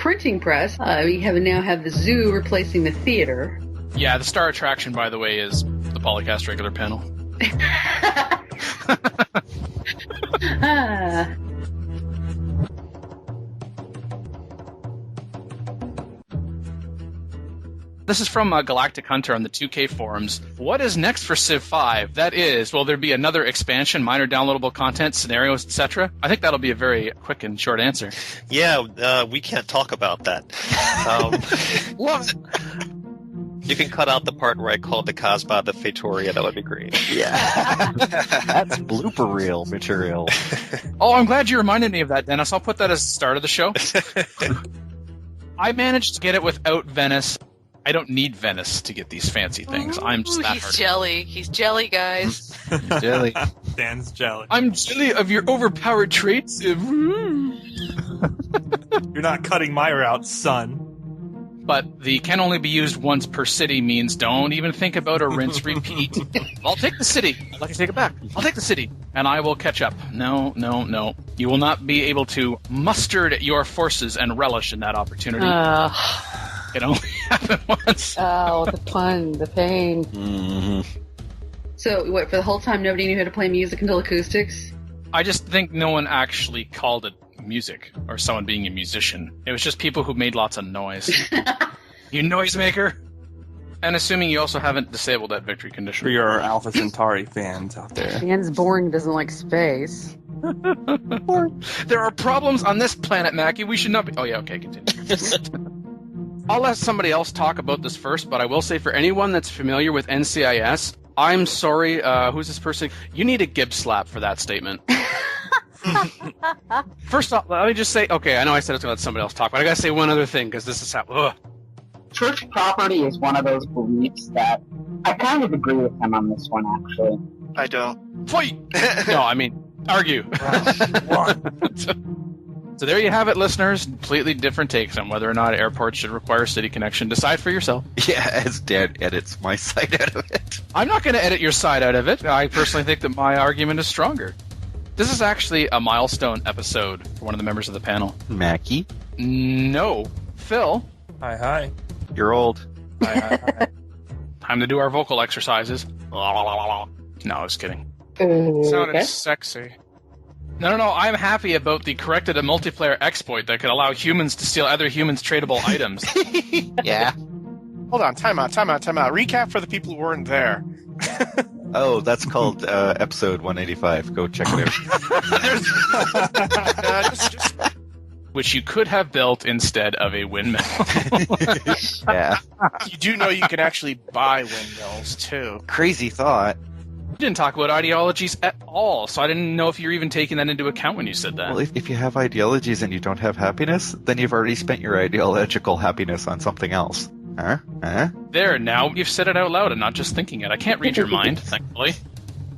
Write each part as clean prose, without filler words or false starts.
printing press. We now have the zoo replacing the theater. Yeah, the star attraction, by the way, is the PolyCast regular panel. This is from Galactic Hunter on the 2K forums. What is next for Civ 5? That is, will there be another expansion, minor downloadable content, scenarios, etc.? I think that'll be a very quick and short answer. Yeah, we can't talk about that. Love it. You can cut out the part where I called the Casbah the Fatoria. That would be great. Yeah. That's blooper reel material. Oh, I'm glad you reminded me of that, Dennis. I'll put that as the start of the show. I managed to get it without Venice. I don't need Venice to get these fancy things. I'm just that he's hard. jelly. He's jelly, guys. Jelly. Dan's jelly. I'm jelly of your overpowered traits. You're not cutting my route, son. But the can only be used once per city means don't even think about a rinse repeat. I'll take the city. I'd like to take it back. I'll take the city. And I will catch up. No. You will not be able to muster your forces and relish in that opportunity. It only happened once. Oh, the pun, the pain. Mm-hmm. So, what, for the whole time nobody knew how to play music until acoustics? I just think no one actually called it music or someone being a musician. It was just people who made lots of noise. You noisemaker! And assuming you also haven't disabled that victory condition. For your Alpha Centauri fans out there. Dan's boring, doesn't like space. There are problems on this planet, Mackie. We should not be... Oh, yeah, okay, continue. I'll let somebody else talk about this first, but I will say for anyone that's familiar with NCIS, I'm sorry, who's this person? You need a Gibbs slap for that statement. First off, let me just say, okay, I know I said I was going to let somebody else talk, but I got to say one other thing, because this is how... Ugh. Church property is one of those beliefs that I kind of agree with him on this one, actually. I don't. Fight! No, I mean, argue. So there you have it, listeners. Completely different takes on whether or not airports should require city connection. Decide for yourself. Yeah, as Dan edits my side out of it. I'm not going to edit your side out of it. I personally think that my argument is stronger. This is actually a milestone episode for one of the members of the panel. Mackie? No. Phil? Hi. You're old. Hi. Time to do our vocal exercises. No, I was kidding. Sounded sexy. No, I'm happy about the corrected a multiplayer exploit that could allow humans to steal other humans' tradable items. Yeah. Hold on, time out. Recap for the people who weren't there. Oh, that's called episode 185. Go check it Just Which you could have built instead of a windmill. out. Yeah. you do know you can actually buy windmills, too. Crazy thought. You didn't talk about ideologies at all, so I didn't know if you were even taking that into account when you said that. Well, if you have ideologies and you don't have happiness, then you've already spent your ideological happiness on something else. Huh? There, now you've said it out loud and not just thinking it. I can't read your mind, thankfully.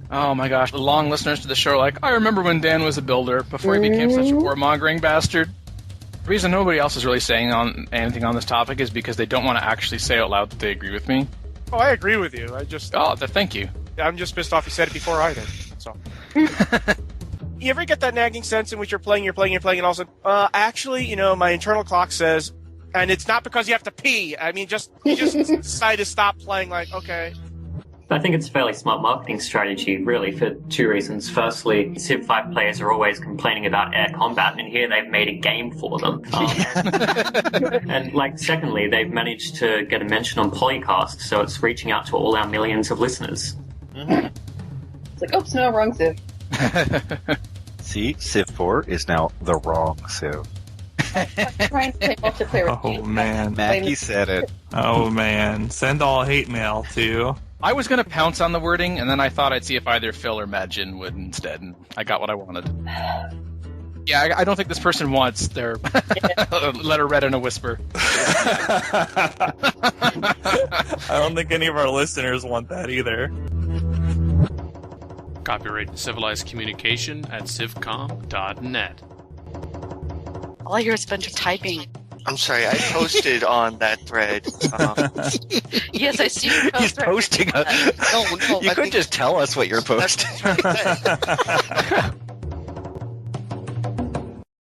Oh my gosh, the long listeners to the show are like, I remember when Dan was a builder, before he became such a warmongering bastard. The reason nobody else is really saying anything on this topic is because they don't want to actually say out loud that they agree with me. Oh, I agree with you. Thank you. I'm just pissed off you said it before I did. So. You ever get that nagging sense in which you're playing, and also, actually, my internal clock says, and it's not because you have to pee. I mean, you just decide to stop playing, like, okay. I think it's a fairly smart marketing strategy, really, for two reasons. Firstly, Civ 5 players are always complaining about air combat, and here they've made a game for them. And secondly, they've managed to get a mention on PolyCast, so it's reaching out to all our millions of listeners. Mm-hmm. It's like, oops, no, wrong Civ. See, Civ 4 is now the wrong Civ. Trying to play multiplayer. Oh, man. Mackie said it. Oh, man. Send all hate mail to... I was going to pounce on the wording, and then I thought I'd see if either Phil or Madjin would instead, and I got what I wanted. Yeah, I don't think this person wants their letter read in a whisper. I don't think any of our listeners want that either. Copyright Civilized Communication at civcom.net. All I hear is a bunch of typing. I'm sorry, I posted on that thread. Yes, I see you post. He's posting. No, You could just tell us what you're posting. That's